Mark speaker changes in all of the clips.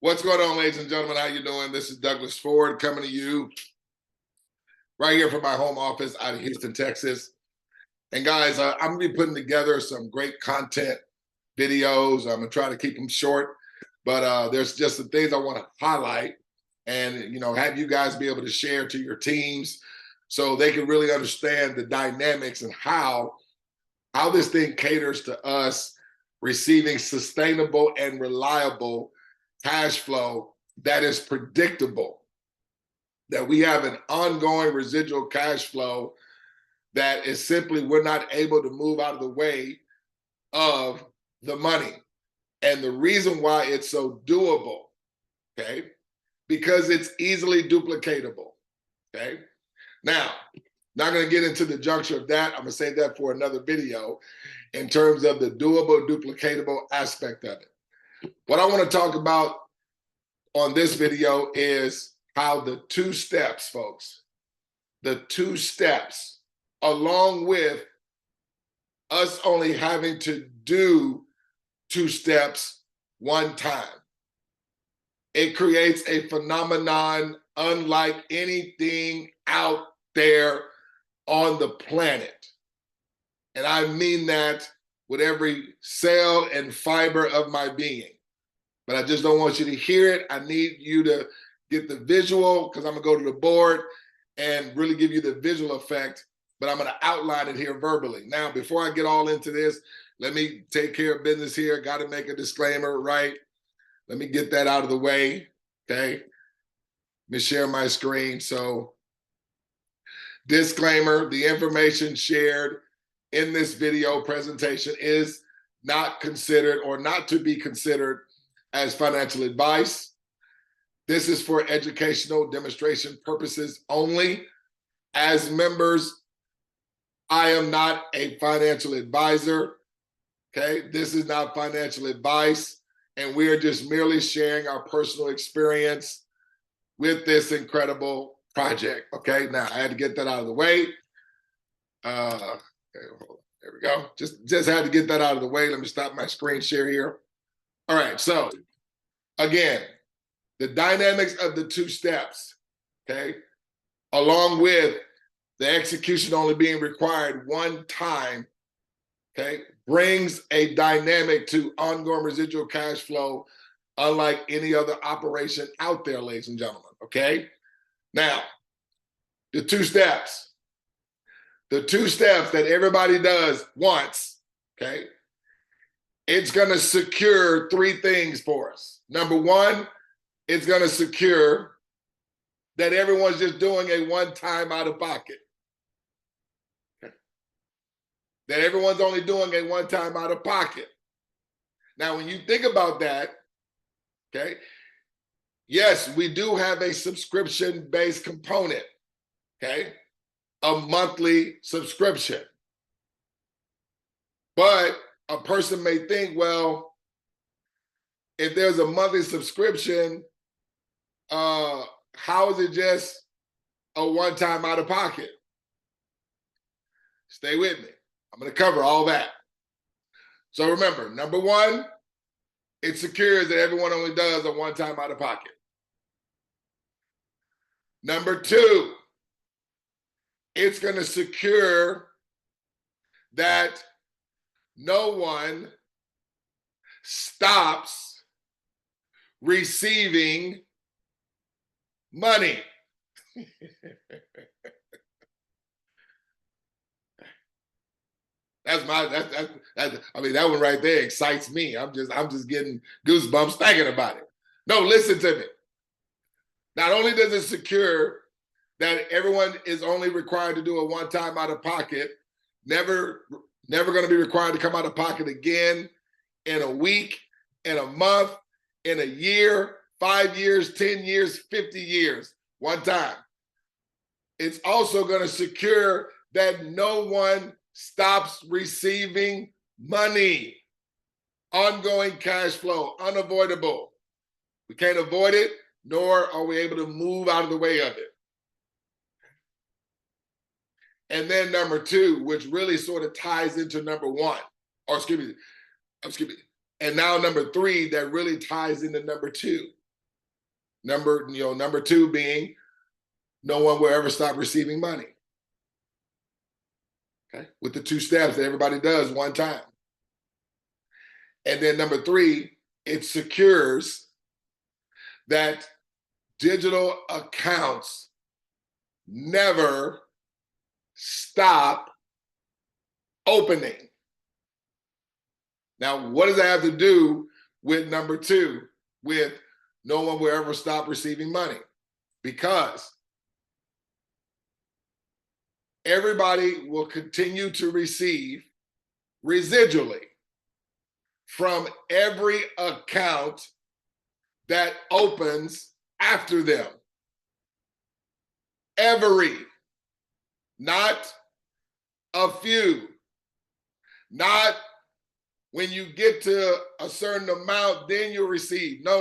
Speaker 1: What's going on, ladies and gentlemen? How you doing? This is Douglas Ford coming to you right here from my home office out of Houston, Texas. And guys, I'm gonna be putting together some great content videos. I'm gonna try to keep them short, but there's just some things I want to highlight and have you guys be able to share to your teams so they can really understand the dynamics and how this thing caters to us receiving sustainable and reliable cash flow that is predictable, that we have an ongoing residual cash flow that is simply we're not able to move out of the way of the money. And the reason why it's so doable, okay, because it's easily duplicatable, okay? Now, not going to get into the juncture of that. I'm going to save that for another video in terms of the doable, duplicatable aspect of it. What I want to talk about on this video is how the 2 steps, folks, the 2 steps, along with us only having to do 2 steps one time, it creates a phenomenon unlike anything out there on the planet. And I mean that with every cell and fiber of my being. But I just don't want you to hear it. I need you to get the visual, because I'm gonna go to the board and really give you the visual effect, but I'm gonna outline it here verbally. Now, before I get all into this, let me take care of business here. Got to make a disclaimer, right? Let me get that out of the way, okay? Let me share my screen. So, disclaimer, the information shared in this video presentation is not considered or not to be considered as financial advice. This is for educational demonstration purposes only. As members, I am not a financial advisor, okay? This is not financial advice, and we are just merely sharing our personal experience with this incredible project, okay? Now, I had to get that out of the way. Okay, there we go. Just had to get that out of the way. Let me stop my screen share here. All right, so again, the dynamics of the 2 steps, okay, along with the execution only being required one time, okay, brings a dynamic to ongoing residual cash flow unlike any other operation out there, ladies and gentlemen, okay? Now, the 2 steps. The 2 steps that everybody does once, okay, it's going to secure 3 things for us. Number 1, it's going to secure that everyone's just doing a one-time out-of-pocket. Okay. That everyone's only doing a one-time out-of-pocket. Now, when you think about that, okay, yes, we do have a subscription-based component, okay? A monthly subscription. But a person may think, well, if there's a monthly subscription, how is it just a one-time out of pocket? Stay with me. I'm going to cover all that. So remember, number 1, it secures that everyone only does a one-time out of pocket. Number 2, it's going to secure that no one stops receiving money. I mean, that one right there excites me. I'm just getting goosebumps thinking about it. No, listen to me. Not only does it secure that everyone is only required to do a one-time out of pocket, never going to be required to come out of pocket again in a week, in a month, in a year, 5 years, 10 years, 50 years, one time. It's also going to secure that no one stops receiving money. Ongoing cash flow, unavoidable. We can't avoid it, nor are we able to move out of the way of it. And then number 2, which really sort of ties into number 1, or excuse me, and now number 3 that really ties into number 2. Number two being no one will ever stop receiving money. Okay, with the 2 steps that everybody does one time. And then number 3, it secures that digital accounts never stop opening. Now, what does that have to do with number 2, with no one will ever stop receiving money? Because everybody will continue to receive residually from every account that opens after them. Every, not a few, not when you get to a certain amount, then you'll receive. No.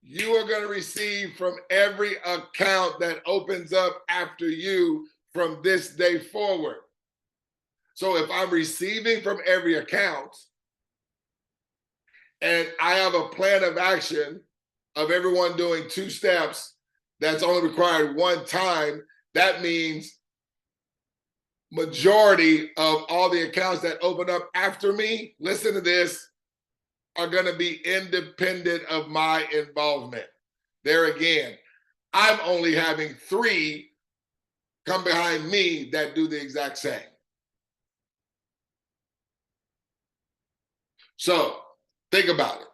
Speaker 1: You are going to receive from every account that opens up after you from this day forward. So if I'm receiving from every account and I have a plan of action of everyone doing 2 steps that's only required 1 time, that means majority of all the accounts that open up after me, listen to this, are going to be independent of my involvement. There again, I'm only having 3 come behind me that do the exact same. So think about it.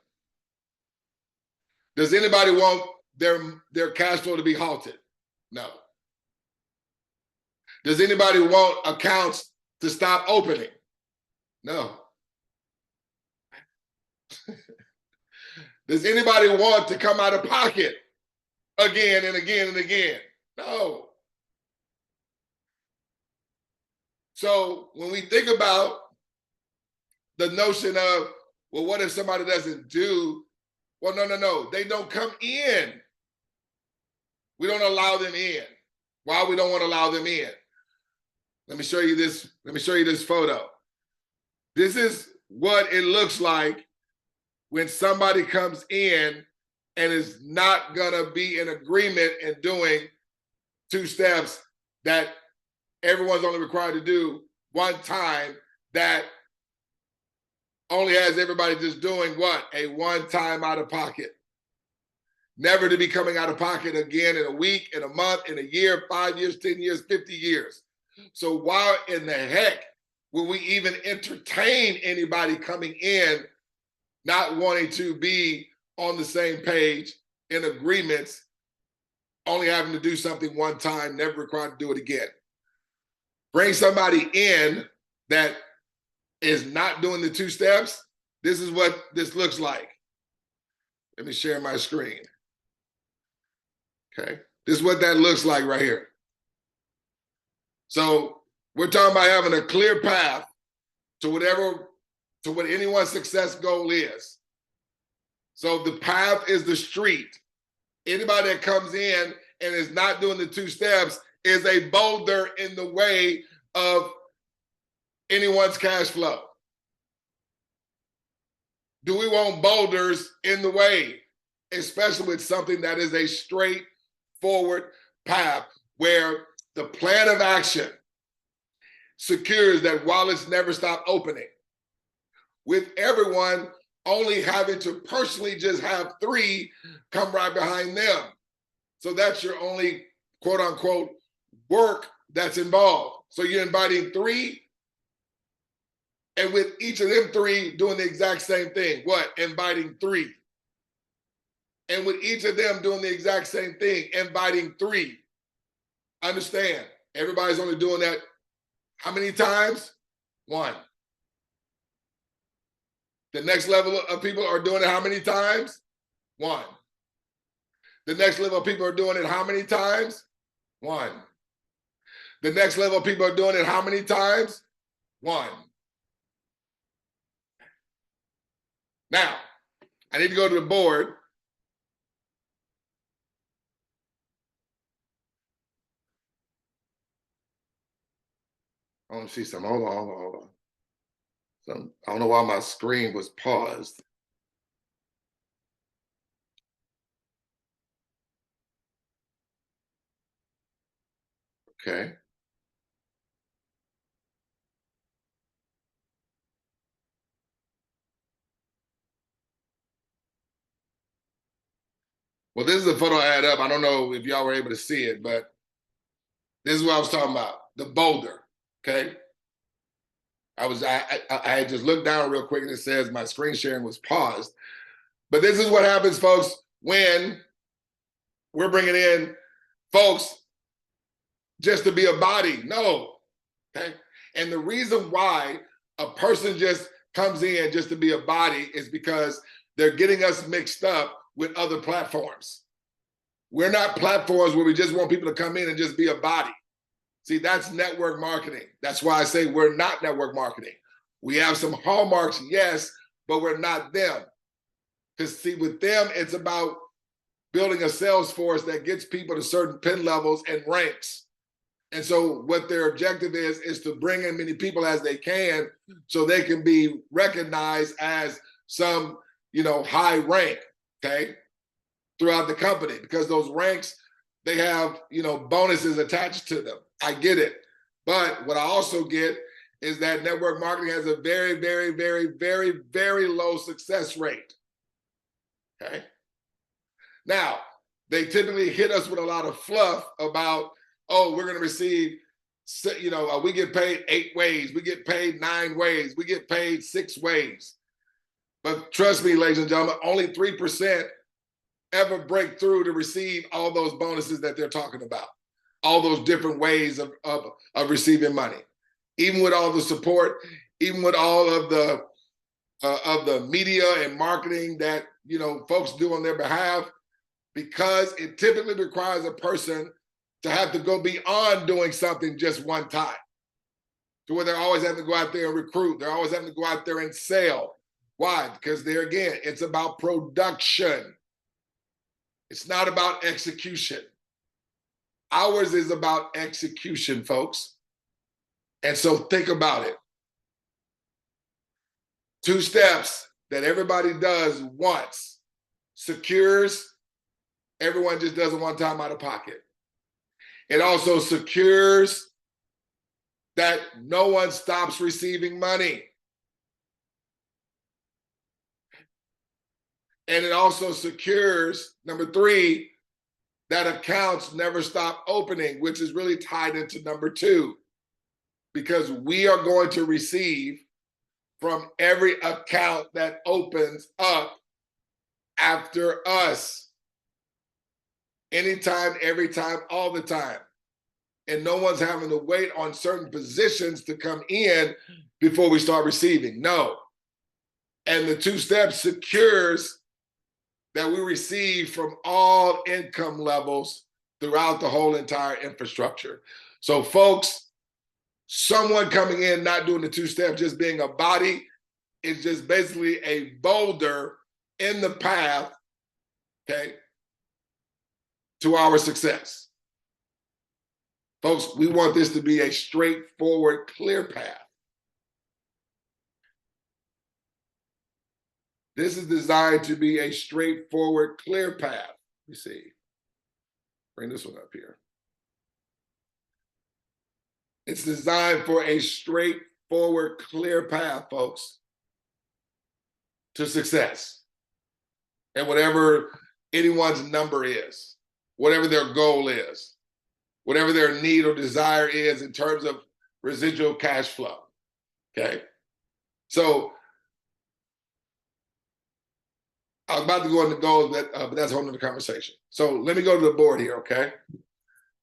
Speaker 1: Does anybody want their cash flow to be halted? No. Does anybody want accounts to stop opening? No. Does anybody want to come out of pocket again and again and again? No. So when we think about the notion of, well, what if somebody doesn't do? Well, no. They don't come in. We don't allow them in. Why we don't want to allow them in? Let me show you this. Let me show you this photo. This is what it looks like when somebody comes in and is not gonna be in agreement and doing 2 steps that everyone's only required to do 1 time, that only has everybody just doing what? A 1 time out of pocket. Never to be coming out of pocket again in a week, in a month, in a year, 5 years, 10 years, 50 years. So why in the heck will we even entertain anybody coming in not wanting to be on the same page, in agreements, only having to do something 1 time, never required to do it again? Bring somebody in that is not doing the 2 steps. This is what this looks like. Let me share my screen. Okay, this is what that looks like right here. So we're talking about having a clear path to what anyone's success goal is. So the path is the street. Anybody that comes in and is not doing the 2 steps is a boulder in the way of anyone's cash flow. Do we want boulders in the way, especially with something that is a straightforward path where the plan of action secures that wallets never stop opening, with everyone only having to personally just have 3 come right behind them? So that's your only quote unquote work that's involved. So you're inviting 3, and with each of them 3 doing the exact same thing. What? Inviting 3. And with each of them doing the exact same thing, inviting 3. Understand, everybody's only doing that how many times? 1. The next level of people are doing it how many times? 1. The next level of people are doing it how many times? 1. The next level of people are doing it how many times? 1. Now, I need to go to the board. I want to see something. Hold on. So I don't know why my screen was paused. Okay. Well, this is a photo I had up. I don't know if y'all were able to see it, but this is what I was talking about, the boulder, okay? I had just looked down real quick and it says my screen sharing was paused. But this is what happens, folks, when we're bringing in folks just to be a body. No, okay? And the reason why a person just comes in just to be a body is because they're getting us mixed up with other platforms. We're not platforms where we just want people to come in and just be a body. See, that's network marketing. That's why I say we're not network marketing. We have some hallmarks, yes, but we're not them. Because see, with them, it's about building a sales force that gets people to certain pin levels and ranks. And so what their objective is to bring in many people as they can so they can be recognized as some, high rank, okay, throughout the company, because those ranks, they have, bonuses attached to them. I get it. But what I also get is that network marketing has a very, very, very, very, very low success rate. Okay. Now, they typically hit us with a lot of fluff about, oh, we're going to receive, we get paid 8 ways, we get paid 9 ways, we get paid 6 ways. But trust me, ladies and gentlemen, only 3% ever break through to receive all those bonuses that they're talking about, all those different ways of receiving money. Even with all the support, even with all of the media and marketing that folks do on their behalf, because it typically requires a person to have to go beyond doing something just one time, to where they're always having to go out there and recruit. They're always having to go out there and sell. Why? Because there again, it's about production. It's not about execution. Ours is about execution, folks. And so think about it. 2 steps that everybody does once secures. Everyone just does it one time out of pocket. It also secures that no one stops receiving money. And it also secures, number 3, that accounts never stop opening, which is really tied into number 2, because we are going to receive from every account that opens up after us. Anytime, every time, all the time. And no one's having to wait on certain positions to come in before we start receiving. No. And the 2 steps secures that we receive from all income levels throughout the whole entire infrastructure. So folks, someone coming in not doing the 2 steps, just being a body, is just basically a boulder in the path, okay, to our success. Folks, we want this to be a straightforward, clear path. This is designed to be a straightforward, clear path. Let me see. Bring this one up here. It's designed for a straightforward, clear path, folks, to success. And whatever anyone's number is, whatever their goal is, whatever their need or desire is in terms of residual cash flow, okay? So I was about to go into goals, but that's a whole nother conversation. So let me go to the board here, okay?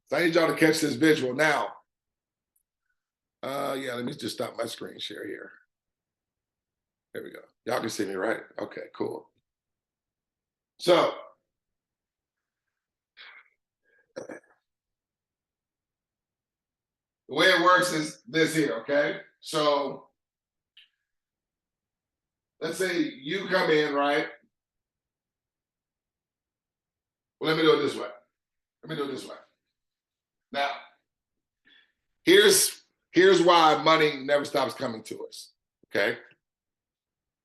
Speaker 1: So I need y'all to catch this visual. Now, yeah, let me just stop my screen share here. There we go. Y'all can see me, right? Okay, cool. So, the way it works is this here, okay? So, let's say you come in, right? Well, let me do it this way. Now, here's why money never stops coming to us, okay?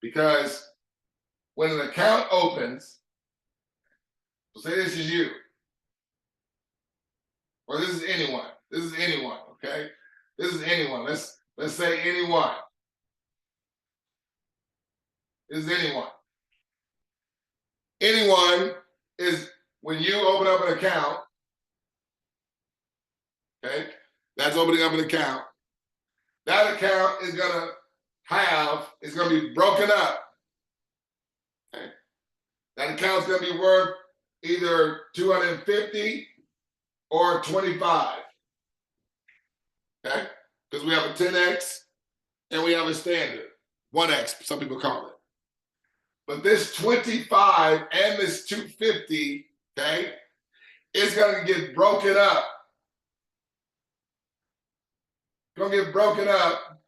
Speaker 1: Because when an account opens, so say this is you, or this is anyone, This is anyone, okay? This is anyone. Let's say anyone. This is anyone. Anyone is when you open up an account, okay? That's opening up an account. That account is gonna be broken up. Okay? That account's gonna be worth either 250 or 25. Okay? Because we have a 10x and we have a standard. 1x, some people call it. But this 25 and this 250, okay, is gonna get broken up. Gonna get broken up.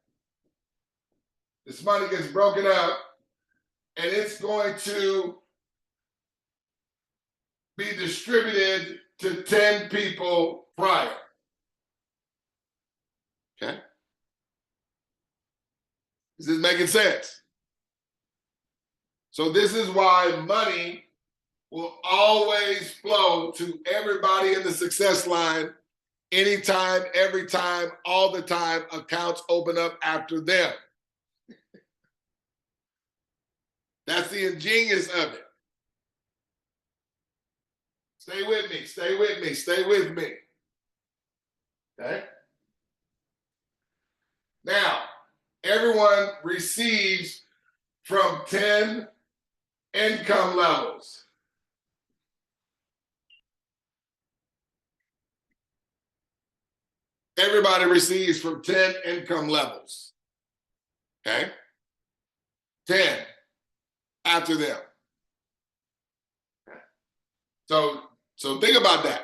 Speaker 1: This money gets broken up, and it's going to be distributed to 10 people prior. Okay? Is this making sense? So this is why money will always flow to everybody in the success line, anytime, every time, all the time. Accounts open up after them. That's the ingenious of it. Stay with me, stay with me, stay with me. Okay? Now, everyone receives from 10 income levels. Everybody receives from 10 income levels. Okay? 10 after them. Okay. So think about that.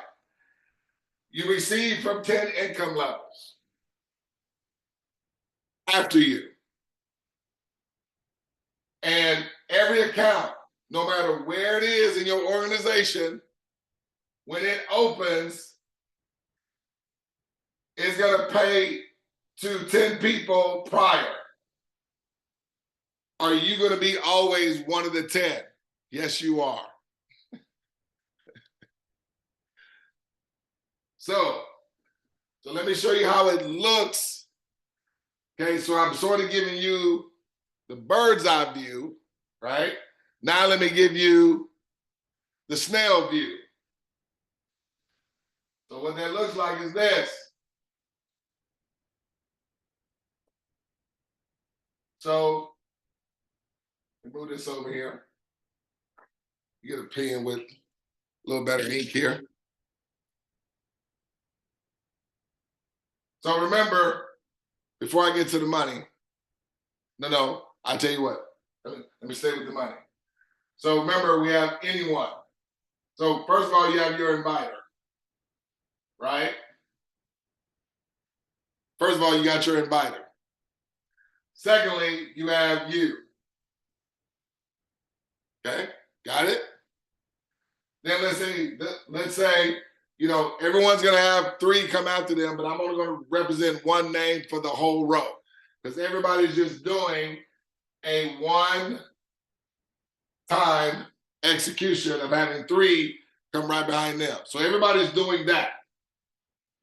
Speaker 1: You receive from 10 income levels after you. And every account, no matter where it is in your organization, when it opens, is going to pay to 10 people prior. Are you going to be always one of the 10? Yes, you are. So let me show you how it looks. Okay, so I'm sort of giving you the bird's eye view, right? Now let me give you the snail view. So what that looks like is this. So move this over here. You get a pen with a little better ink here. So remember, before I get to the money, I'll tell you what. Let me stay with the money. So remember, we have anyone. So first of all, you have your inviter, right? First of all, you got your inviter. Secondly, you have you. Okay, got it? Then let's say, everyone's gonna have 3 come after them, but I'm only gonna represent one name for the whole row. Because everybody's just doing a one-time execution of having 3 come right behind them. So everybody's doing that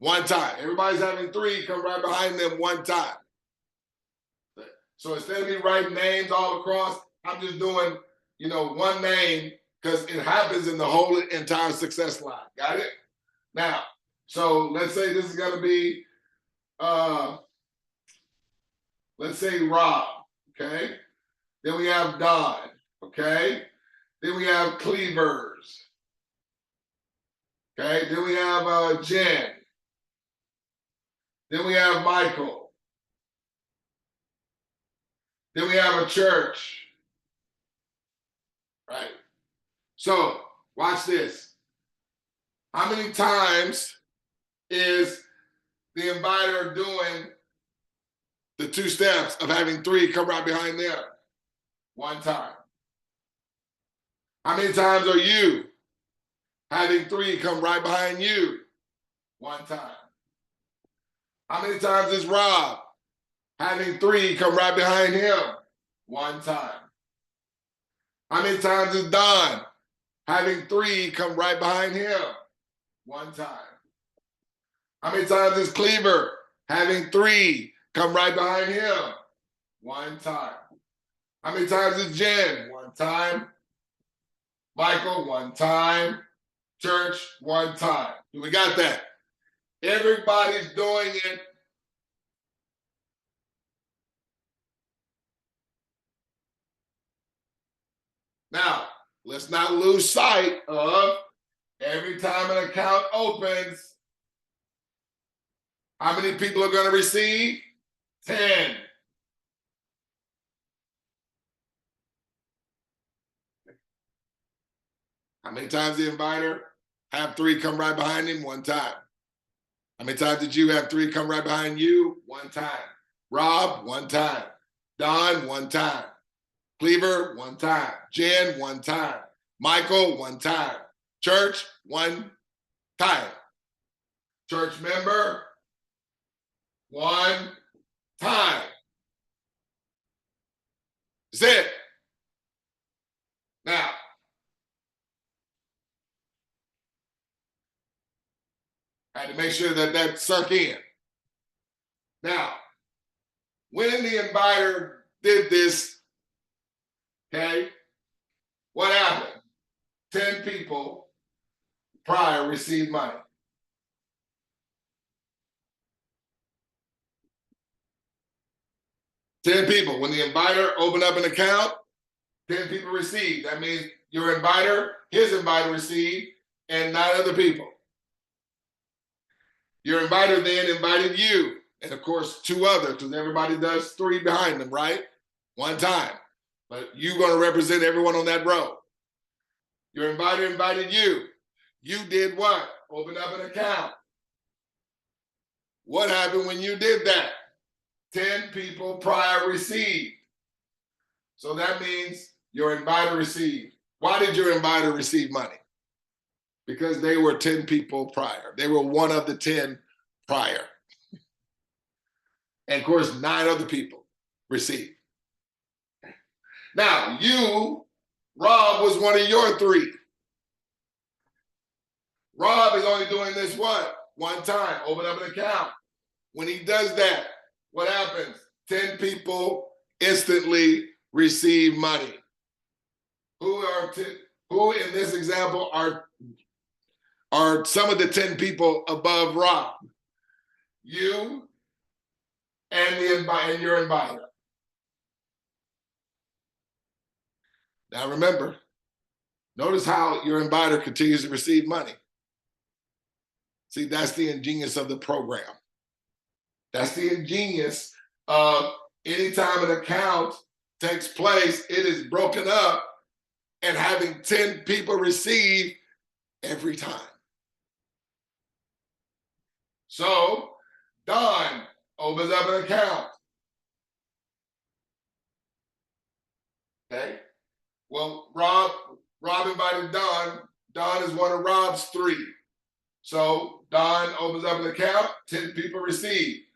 Speaker 1: one time. Everybody's having 3 come right behind them one time. So instead of me writing names all across, I'm just doing, one name because it happens in the whole entire success line. Got it? Now, so let's say this is going to be, let's say Rob, okay? Then we have Don, okay? Then we have Cleavers, okay? Then we have Jen. Then we have Michael. Then we have a church, right? So watch this. How many times is the inviter doing the 2 steps of having 3 come right behind them? One time. How many times are you having 3 come right behind you? One time. How many times is Rob having 3 come right behind him? One time. How many times is Don having 3 come right behind him? One time. How many times is 𝗗𝗶𝘀𝗰𝗹 having 3 come right behind him? 1 time. How many times is Jen? 1 time. Michael, 1 time. Church, 1 time. We got that. Everybody's doing it. Now, let's not lose sight of every time an account opens, how many people are going to receive? 10. How many times the inviter have 3 come right behind him? 1 time. How many times did you have 3 come right behind you? 1 time. Rob, 1 time. Don, 1 time. 𝗗𝗶𝘀𝗰𝗹, 1 time. Jen, 1 time. Michael, 1 time. Church, 1 time. Church member, 1 time. That's it. Now, I had to make sure that that sunk in. Now, when the inviter did this, okay, what happened? 10 people prior received money. Ten people. When the inviter opened up an account, 10 people received. That means your inviter, his inviter received, and 9 other people. Your inviter then invited you, and of course 2 others, because everybody does 3 behind them, right? 1 time. But you're going to represent everyone on that row. Your inviter invited you. You did what? Open up an account. What happened when you did that? 10 people prior received. So that means your inviter received. Why did your inviter receive money? Because they were 10 people prior. They were one of the 10 prior. And of course, 9 other people received. Now, you, Rob, was one of your 3. Rob is only doing this what? 1 time, open up an account. When he does that, what happens? 10 people instantly receive money. Who in this example are some of the 10 people above Rob? You and your inviter. Now remember, notice how your inviter continues to receive money. See, that's the ingenious of the program. That's the ingenious of anytime an account takes place, it is broken up and having 10 people receive every time. So Don opens up an account. Okay. Well, Rob invited Don. Don is one of Rob's 3. So Don opens up an account, 10 people receive.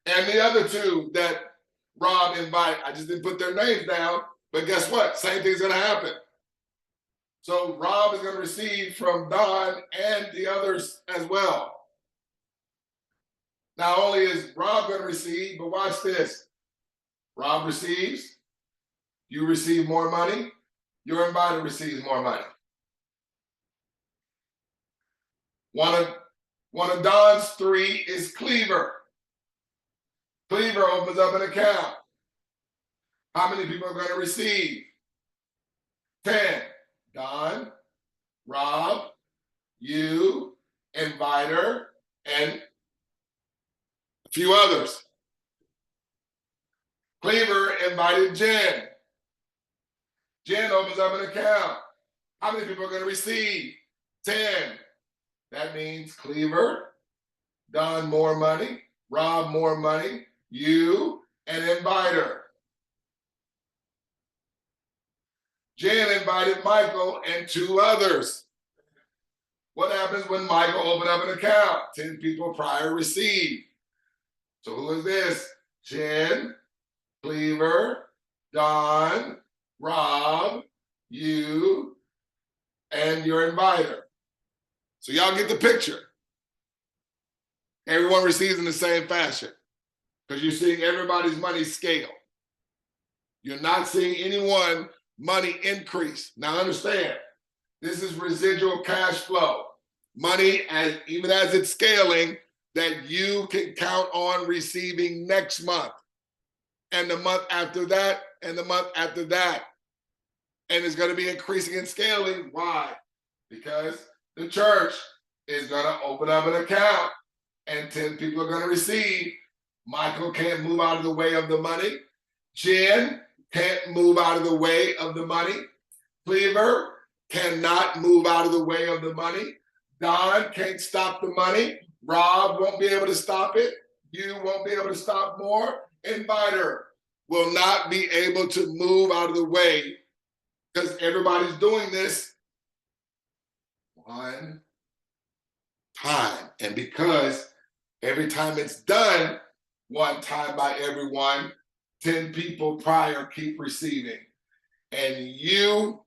Speaker 1: And the other 2 that Rob invited, I just didn't put their names down, but guess what? Same thing's gonna happen. So Rob is gonna receive from Don and the others as well. Not only is Rob gonna receive, but watch this. Rob receives, you receive more money, your inviter receives more money. One of Don's 3 is 𝗗𝗶𝘀𝗰𝗹. 𝗗𝗶𝘀𝗰𝗹 opens up an account. How many people are going to receive? 10. Don, Rob, you, inviter, and a few others. 𝗗𝗶𝘀𝗰𝗹 invited Jen. Jen opens up an account. How many people are going to receive? 10. That means 𝗗𝗶𝘀𝗰𝗹, Don more money, Rob more money, you, and inviter. Jen invited Michael and 2 others. What happens when Michael opened up an account? 10 people prior received. So who is this? Jen, 𝗗𝗶𝘀𝗰𝗹, Don, Rob, you, and your inviter. So y'all get the picture. Everyone receives in the same fashion because you're seeing everybody's money scale. You're not seeing anyone money increase. Now understand, this is residual cash flow. Money, even as it's scaling, that you can count on receiving next month, and the month after that, and the month after that. And it's going to be increasing and scaling. Why? Because the church is going to open up an account and 10 people are going to receive. Michael can't move out of the way of the money. Jen can't move out of the way of the money. Cleaver cannot move out of the way of the money. Don can't stop the money. Rob won't be able to stop it. You won't be able to stop more. Inviter will not be able to move out of the way because everybody's doing this one time. And because every time it's done one time by everyone, 10 people prior keep receiving. And you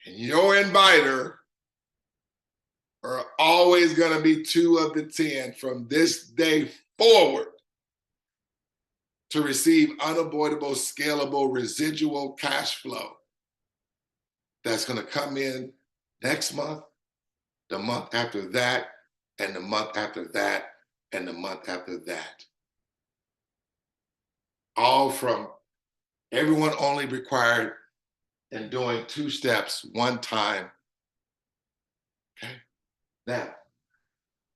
Speaker 1: and your inviter are always going to be 2 of the 10 from this day forward to receive unavoidable, scalable, residual cash flow that's going to come in next month, the month after that, and the month after that, and the month after that. All from everyone only required and doing 2 steps one time. Okay. Now,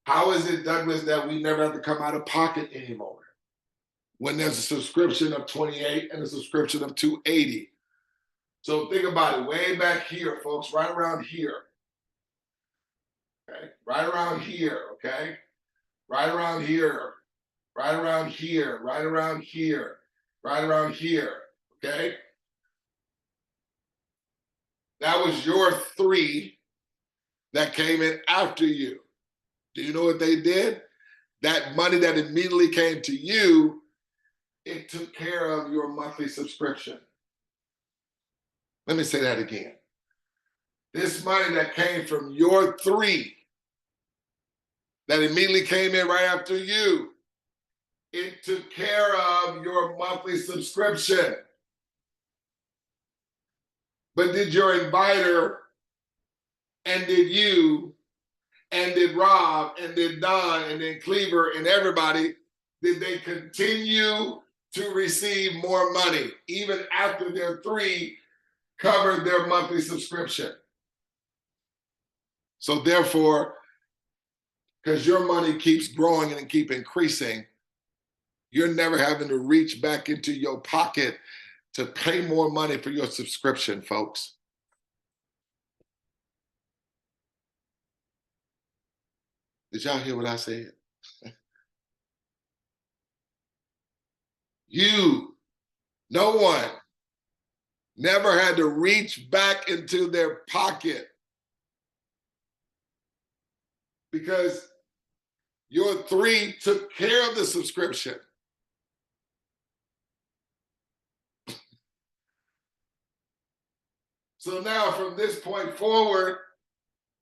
Speaker 1: how is it, Douglas, that we never have to come out of pocket anymore when there's a subscription of $28 and a subscription of $280? So think about it, way back here, folks, right around here. Okay, right around here, okay? Right around here, right around here, right around here, right around here, okay? That was your 3 that came in after you. Do you know what they did? That money that immediately came to you, it took care of your monthly subscription. Let me say that again. This money that came from your 3 that immediately came in right after you, it took care of your monthly subscription. But did your inviter, and did you, and did Rob, and did Don, and then Cleaver, and everybody, did they continue to receive more money even after their 3 covered their monthly subscription? So therefore, because your money keeps growing and keep increasing, you're never having to reach back into your pocket to pay more money for your subscription, folks. Did y'all hear what I said? No one, never had to reach back into their pocket because your 3 took care of the subscription. So now from this point forward,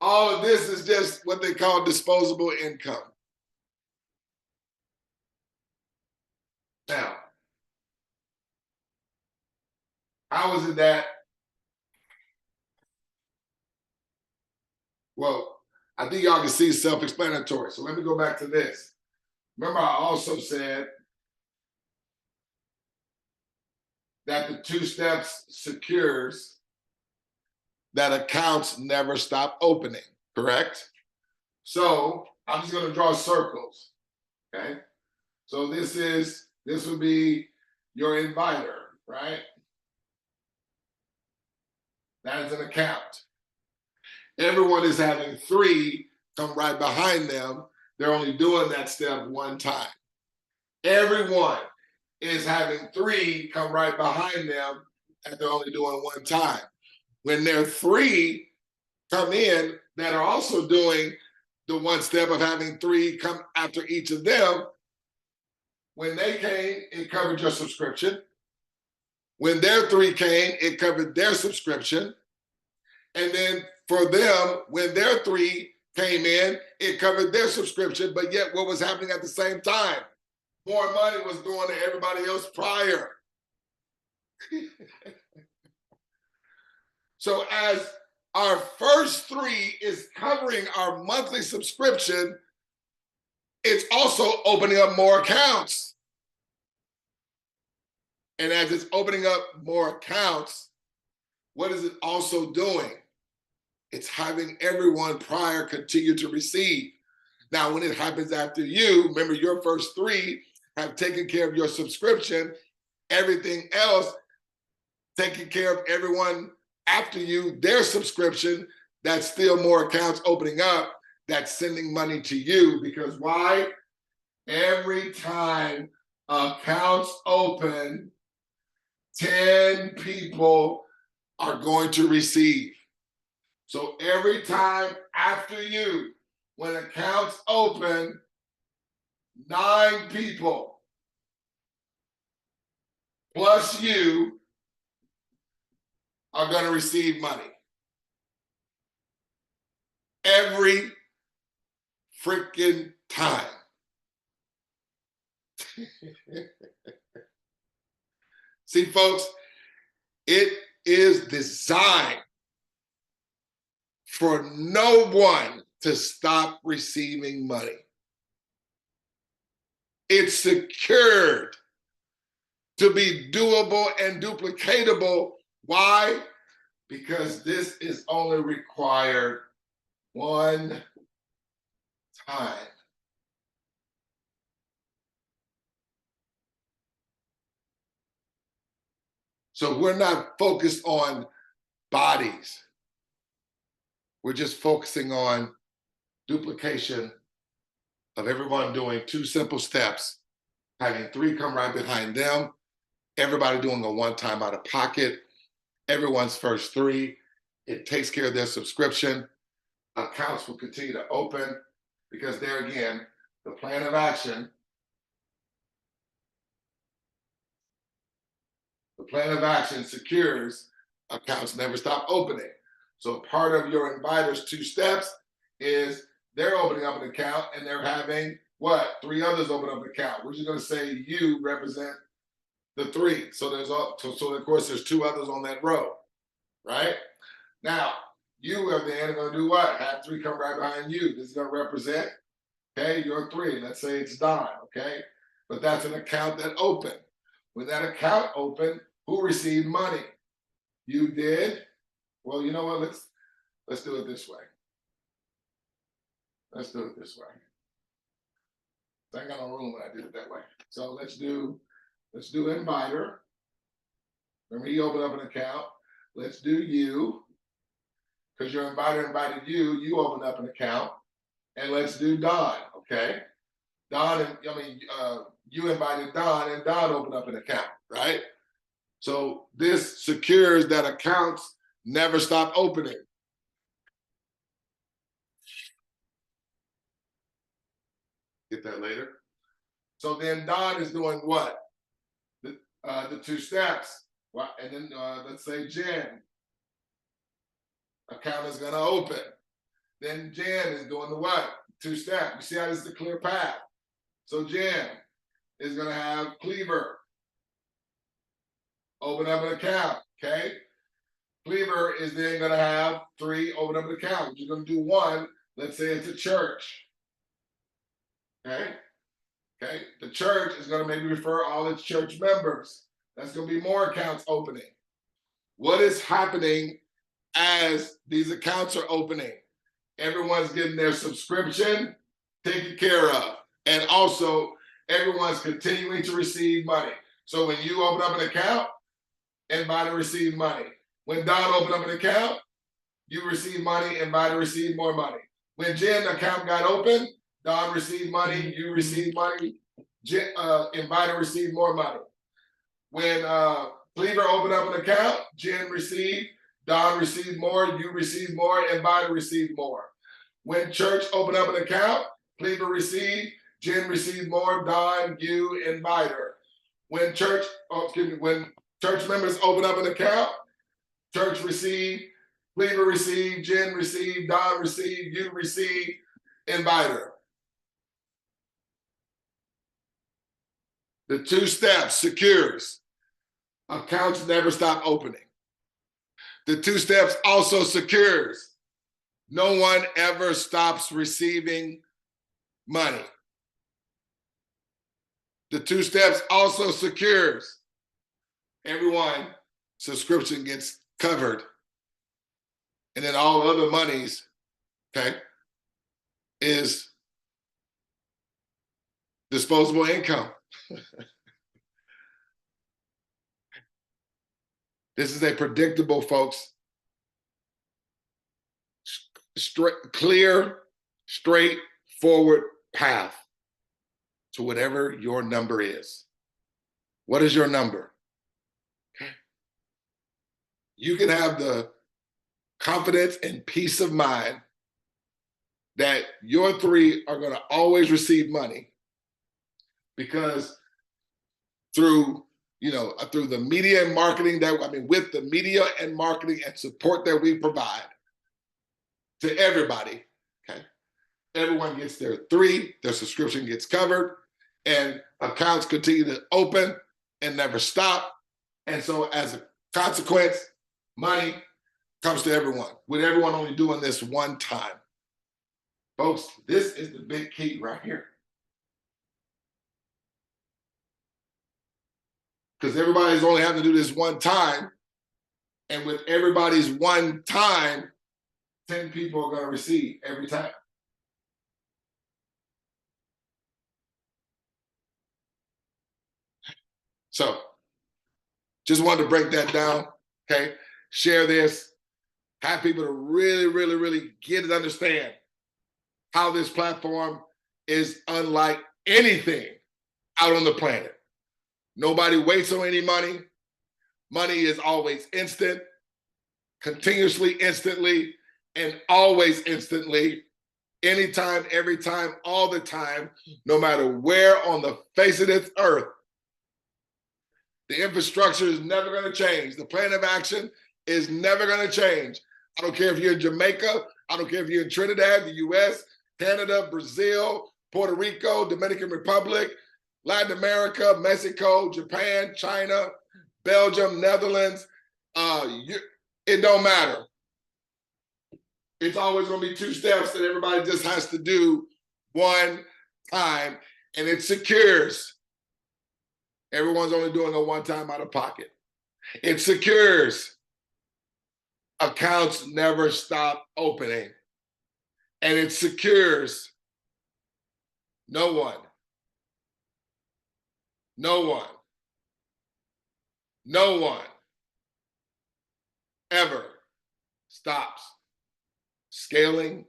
Speaker 1: all of this is just what they call disposable income. Now, how is it that, well, I think y'all can see self-explanatory. So let me go back to this. Remember, I also said that the 2 steps secures that accounts never stop opening, correct? So I'm just going to draw circles, okay? So this would be your inviter, right? That is an account. Everyone is having 3 come right behind them. They're only doing that step one time. Everyone is having 3 come right behind them and they're only doing one time. When their 3 come in that are also doing the one step of having 3 come after each of them, when they came, it covered your subscription. When their 3 came, it covered their subscription. And then for them, when their 3 came in, it covered their subscription, but yet what was happening at the same time? More money was going to everybody else prior. So as our first three is covering our monthly subscription, it's also opening up more accounts. And as it's opening up more accounts, what is it also doing? It's having everyone prior continue to receive. Now, when it happens after you, remember your first three have taken care of your subscription, everything else taking care of everyone after you, their subscription, that's still more accounts opening up, that's sending money to you. Because why? Every time accounts open, 10 people are going to receive. So every time after you, when accounts open, 9 people plus you are going to receive money. Every freaking time. See, folks, it is designed for no one to stop receiving money. It's secured to be doable and duplicatable. Why? Because this is only required one time. So we're not focused on bodies. We're just focusing on duplication of everyone doing 2 simple steps, having 3 come right behind them, everybody doing a one-time out of pocket, everyone's first 3. It takes care of their subscription. Accounts will continue to open because there again, the plan of action, secures accounts never stop opening. So part of your inviter's 2 steps is they're opening up an account and they're having what? 3 others open up an account. We're just going to say you represent the 3. So so of course there's 2 others on that row, right? Now, you at the end are going to do what? Have 3 come right behind you. This is going to represent, okay, your 3. Let's say it's Don, okay? But that's an account that opened. When that account opened, who received money? You did. Well, you know what? Let's do it this way. Let's do it this way. I ain't got no room when I did it that way. So let's do inviter. Remember, he opened up an account. Let's do you, because your inviter invited you. You opened up an account, and let's do Don. Okay, Don, you invited Don, and Don opened up an account, right? So this secures that accounts never stop opening. Get that later. So then Don is doing what? The 2 steps. And then let's say Jen. Account is going to open. Then Jen is doing the what? 2 steps. You see how this is a clear path. So Jen is going to have 𝗶𝗶𝘀𝗰𝗹 open up an account, okay? 𝗶𝗶𝘀 is then going to have 3 open up an account. You're going to do 1. Let's say it's a church, okay? Okay, the church is going to maybe refer all its church members. That's going to be more accounts opening. What is happening as these accounts are opening? Everyone's getting their subscription taken care of. And also, everyone's continuing to receive money. So when you open up an account, inviter receive money. When Don opened up an account, you receive money, inviter receive more money. When Jen's account got open, Don received money, you received money, inviter received more money. When 𝗶𝗶𝘀𝗰𝗹 opened up an account, Jen received, Don received more, you received more, inviter received more. When church opened up an account, 𝗶𝗶𝘀𝗰𝗹 received, Jen received more, Don, you, inviter. When church members open up an account, church received, Cleaver receive, Jen receive, Don receive, you receive, inviter. The 2 steps secures. Accounts never stop opening. The 2 steps also secures. No one ever stops receiving money. The 2 steps also secures. Everyone subscription gets covered. And then all other monies, okay, is disposable income. This is a predictable, folks, clear, straightforward path to whatever your number is. What is your number? Okay. You can have the confidence and peace of mind that your 3 are going to always receive money, because through the media and marketing with the media and marketing and support that we provide to everybody, okay, everyone gets their 3, their subscription gets covered, and accounts continue to open and never stop. And so as a consequence, money comes to everyone, with everyone only doing this one time. Folks, this is the big key right here. Because everybody's only having to do this one time. And with everybody's one time, 10 people are going to receive every time. So just wanted to break that down, okay? Share this. Have people to really, really, really get and understand how this platform is unlike anything out on the planet. Nobody waits on any money. Money is always instant, continuously, instantly, and always instantly, anytime, every time, all the time, no matter where on the face of this earth. The infrastructure is never going to change. The plan of action is never going to change. I don't care if you're in Jamaica. I don't care if you're in Trinidad, the US, Canada, Brazil, Puerto Rico, Dominican Republic, Latin America, Mexico, Japan, China, Belgium, Netherlands. It don't matter. It's always going to be 2 steps that everybody just has to do one time, and it secures. Everyone's only doing a one-time out of pocket. It secures. Accounts never stop opening. And it secures. No one ever stops scaling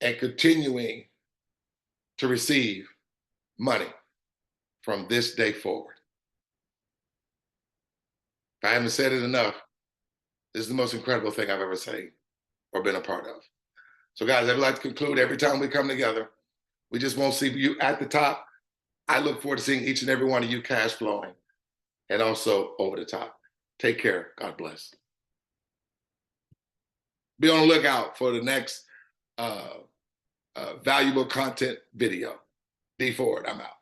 Speaker 1: and continuing to receive money from this day forward. If I haven't said it enough, this is the most incredible thing I've ever seen or been a part of. So guys, I'd like to conclude, every time we come together, we just won't see you at the top. I look forward to seeing each and every one of you cash flowing and also over the top. Take care. God bless. Be on the lookout for the next valuable content video. D Ford, I'm out.